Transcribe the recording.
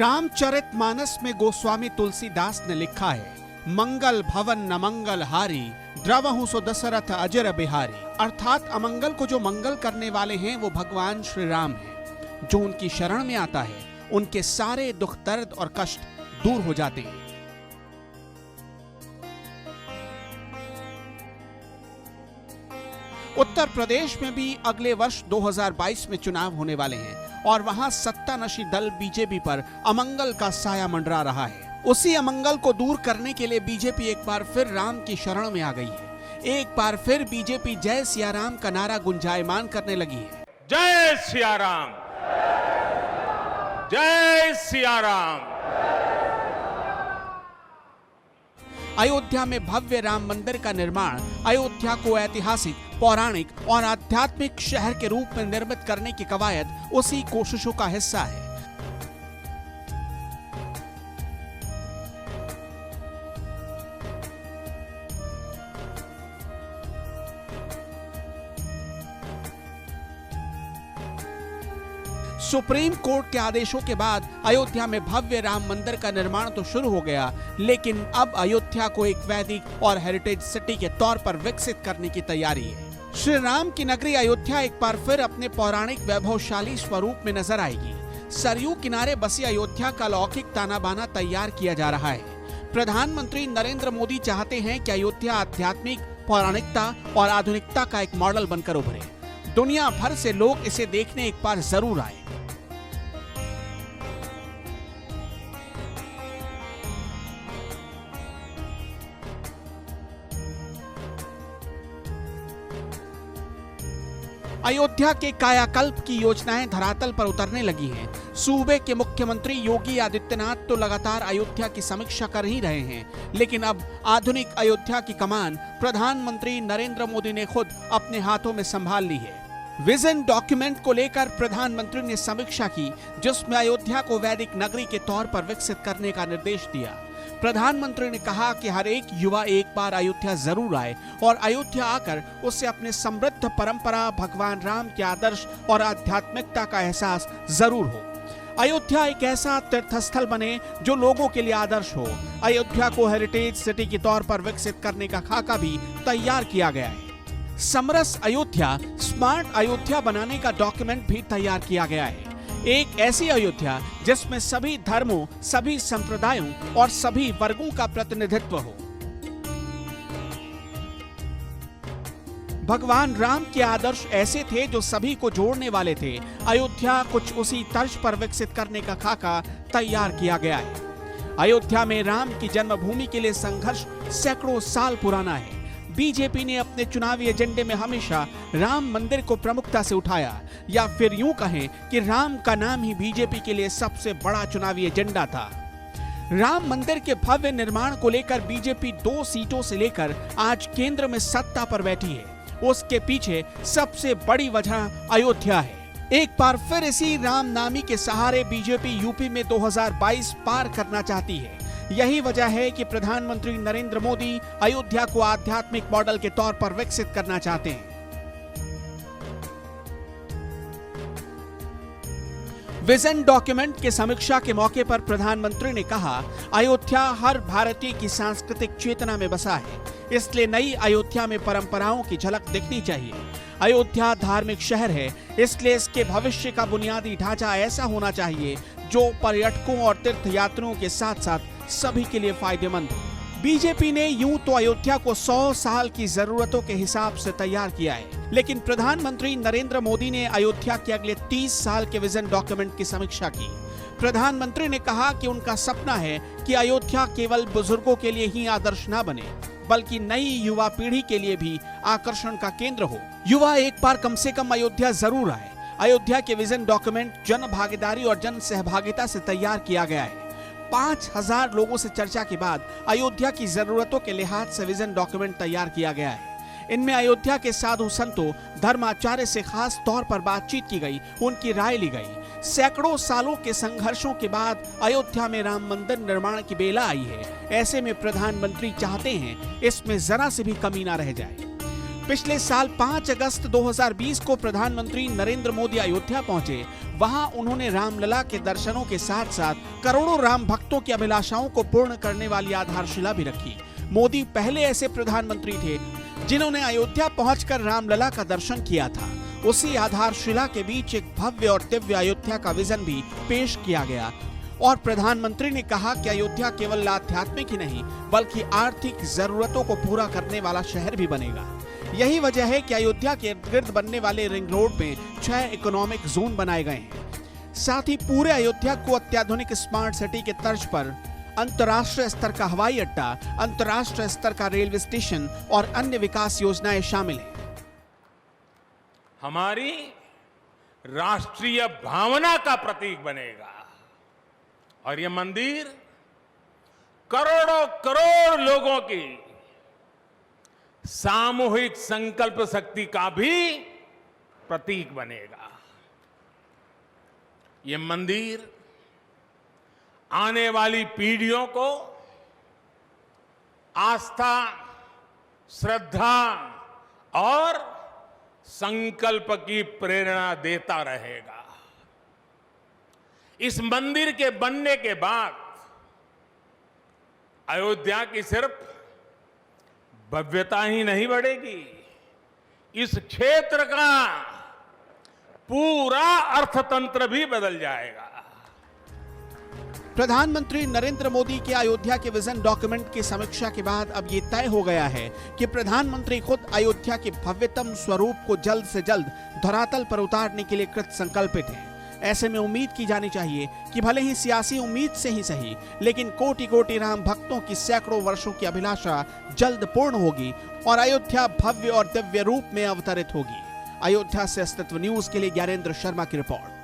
रामचरितमानस में गोस्वामी तुलसीदास ने लिखा है, मंगल भवन न मंगल हारी, द्रवहु सो दशरथ अजर बिहारी। अर्थात अमंगल को जो मंगल करने वाले हैं वो भगवान श्री राम हैं। जो उनकी शरण में आता है उनके सारे दुख दर्द और कष्ट दूर हो जाते हैं। उत्तर प्रदेश में भी अगले वर्ष 2022 में चुनाव होने वाले हैं और वहां सत्तानशी दल बीजेपी पर अमंगल का साया मंडरा रहा है। उसी अमंगल को दूर करने के लिए बीजेपी एक बार फिर राम की शरण में आ गई है। एक बार फिर बीजेपी जय सिया राम का नारा गुंजायमान करने लगी है। जय सिया राम, जय सिया राम। अयोध्या में भव्य राम मंदिर का निर्माण अयोध्या को ऐतिहासिक, पौराणिक और आध्यात्मिक शहर के रूप में निर्मित करने की कवायद उसी कोशिशों का हिस्सा है। सुप्रीम कोर्ट के आदेशों के बाद अयोध्या में भव्य राम मंदिर का निर्माण तो शुरू हो गया, लेकिन अब अयोध्या को एक वैदिक और हेरिटेज सिटी के तौर पर विकसित करने की तैयारी है। श्री राम की नगरी अयोध्या एक बार फिर अपने पौराणिक वैभवशाली स्वरूप में नजर आएगी। सरयू किनारे बसी अयोध्या का लौकिक ताना बाना तैयार किया जा रहा है। प्रधानमंत्री नरेंद्र मोदी चाहते हैं कि अयोध्या आध्यात्मिक, पौराणिकता और आधुनिकता का एक मॉडल बनकर उभरे। दुनिया भर से लोग इसे देखने एक बार जरूर आए। अयोध्या के कायाकल्प की योजनाएं धरातल पर उतरने लगी हैं। सूबे के मुख्यमंत्री योगी आदित्यनाथ तो लगातार अयोध्या की समीक्षा कर ही रहे हैं, लेकिन अब आधुनिक अयोध्या की कमान प्रधानमंत्री नरेंद्र मोदी ने खुद अपने हाथों में संभाल ली है। विजन डॉक्यूमेंट को लेकर प्रधानमंत्री ने समीक्षा की, जिसमें अयोध्या को वैदिक नगरी के तौर पर विकसित करने का निर्देश दिया। प्रधानमंत्री ने कहा कि हर एक युवा एक बार अयोध्या जरूर आए और अयोध्या आकर उससे अपने समृद्ध परंपरा, भगवान राम के आदर्श और आध्यात्मिकता का एहसास जरूर हो। अयोध्या एक ऐसा तीर्थस्थल बने जो लोगों के लिए आदर्श हो। अयोध्या को हेरिटेज सिटी के तौर पर विकसित करने का खाका भी तैयार किया गया है। समरस अयोध्या, स्मार्ट अयोध्या बनाने का डॉक्यूमेंट भी तैयार किया गया है। एक ऐसी अयोध्या जिसमें सभी धर्मों, सभी संप्रदायों और सभी वर्गों का प्रतिनिधित्व हो। भगवान राम के आदर्श ऐसे थे जो सभी को जोड़ने वाले थे। अयोध्या कुछ उसी तर्ज पर विकसित करने का खाका तैयार किया गया है। अयोध्या में राम की जन्मभूमि के लिए संघर्ष सैकड़ों साल पुराना है। बीजेपी ने अपने चुनावी एजेंडे में हमेशा राम मंदिर को प्रमुखता से उठाया, या फिर यूं कहें कि राम का नाम ही बीजेपी के लिए सबसे बड़ा चुनावी एजेंडा था। राम मंदिर के भव्य निर्माण को लेकर बीजेपी 2 सीटों से लेकर आज केंद्र में सत्ता पर बैठी है। उसके पीछे सबसे बड़ी वजह अयोध्या है। एक बार फिर इसी राम नामी के सहारे बीजेपी यूपी में 2022 पार करना चाहती है। यही वजह है कि प्रधानमंत्री नरेंद्र मोदी अयोध्या को आध्यात्मिक मॉडल के तौर पर विकसित करना चाहते हैं। विजन डॉक्यूमेंट के समीक्षा के मौके पर प्रधानमंत्री ने कहा, अयोध्या हर भारतीय की सांस्कृतिक चेतना में बसा है, इसलिए नई अयोध्या में परंपराओं की झलक दिखनी चाहिए। अयोध्या धार्मिक शहर है, इसलिए इसके भविष्य का बुनियादी ढांचा ऐसा होना चाहिए जो पर्यटकों और तीर्थयात्रियों के साथ साथ सभी के लिए फायदेमंद हो। बीजेपी ने यूं तो अयोध्या को 100 साल की जरूरतों के हिसाब से तैयार किया है, लेकिन प्रधानमंत्री नरेंद्र मोदी ने अयोध्या के अगले 30 साल के विजन डॉक्यूमेंट की समीक्षा की। प्रधानमंत्री ने कहा कि उनका सपना है कि अयोध्या केवल बुजुर्गों के लिए ही आदर्श न बने, बल्कि नई युवा पीढ़ी के लिए भी आकर्षण का केंद्र हो। युवा एक बार कम से कम अयोध्या जरूर आए। अयोध्या के विजन डॉक्यूमेंट जन भागीदारी और जन सहभागिता से तैयार किया गया है। 5000 लोगों से चर्चा के बाद अयोध्या की जरूरतों के लिहाज से विजन डॉक्यूमेंट तैयार किया गया है। इनमें अयोध्या के साधु संतों, धर्माचार्य से खास तौर पर बातचीत की गई, उनकी राय ली गई। सैकड़ों सालों के संघर्षों के बाद अयोध्या में राम मंदिर निर्माण की बेला आई है। ऐसे में प्रधानमंत्री चाहते हैं इसमें जरा से भी कमी ना रह जाए। पिछले साल 5 अगस्त 2020 को प्रधानमंत्री नरेंद्र मोदी अयोध्या पहुंचे। वहां उन्होंने रामलला के दर्शनों के साथ साथ करोड़ों राम भक्तों की अभिलाषाओं को पूर्ण करने वाली आधारशिला भी रखी। मोदी पहले ऐसे प्रधानमंत्री थे जिन्होंने अयोध्या पहुंचकर रामलला का दर्शन किया था। उसी आधारशिला के बीच एक भव्य और दिव्य अयोध्या का विजन भी पेश किया गया और प्रधानमंत्री ने कहा कि अयोध्या केवल आध्यात्मिक ही नहीं बल्कि आर्थिक जरूरतों को पूरा करने वाला शहर भी बनेगा। यही वजह है कि अयोध्या के इर्द गिर्द बनने वाले रिंग रोड में 6 इकोनॉमिक जोन बनाए गए हैं। साथ ही पूरे अयोध्या को अत्याधुनिक स्मार्ट सिटी के तर्ज पर अंतर्राष्ट्रीय स्तर का हवाई अड्डा, अंतर्राष्ट्रीय स्तर का रेलवे स्टेशन और अन्य विकास योजनाएं शामिल हैं। हमारी राष्ट्रीय भावना का प्रतीक बनेगा और यह मंदिर करोड़ों करोड़ लोगों की सामूहिक संकल्प शक्ति का भी प्रतीक बनेगा। ये मंदिर आने वाली पीढ़ियों को आस्था, श्रद्धा और संकल्प की प्रेरणा देता रहेगा। इस मंदिर के बनने के बाद अयोध्या की सिर्फ भव्यता ही नहीं बढ़ेगी, इस क्षेत्र का पूरा अर्थतंत्र भी बदल जाएगा। प्रधानमंत्री नरेंद्र मोदी के अयोध्या के विजन डॉक्यूमेंट की समीक्षा के बाद अब ये तय हो गया है कि प्रधानमंत्री खुद अयोध्या के भव्यतम स्वरूप को जल्द से जल्द धरातल पर उतारने के लिए कृत संकल्पित हैं। ऐसे में उम्मीद की जानी चाहिए कि भले ही सियासी उम्मीद से ही सही, लेकिन कोटि कोटि राम भक्तों की सैकड़ों वर्षों की अभिलाषा जल्द पूर्ण होगी और अयोध्या भव्य और दिव्य रूप में अवतरित होगी। अयोध्या से अस्तित्व न्यूज के लिए ज्ञानेंद्र शर्मा की रिपोर्ट।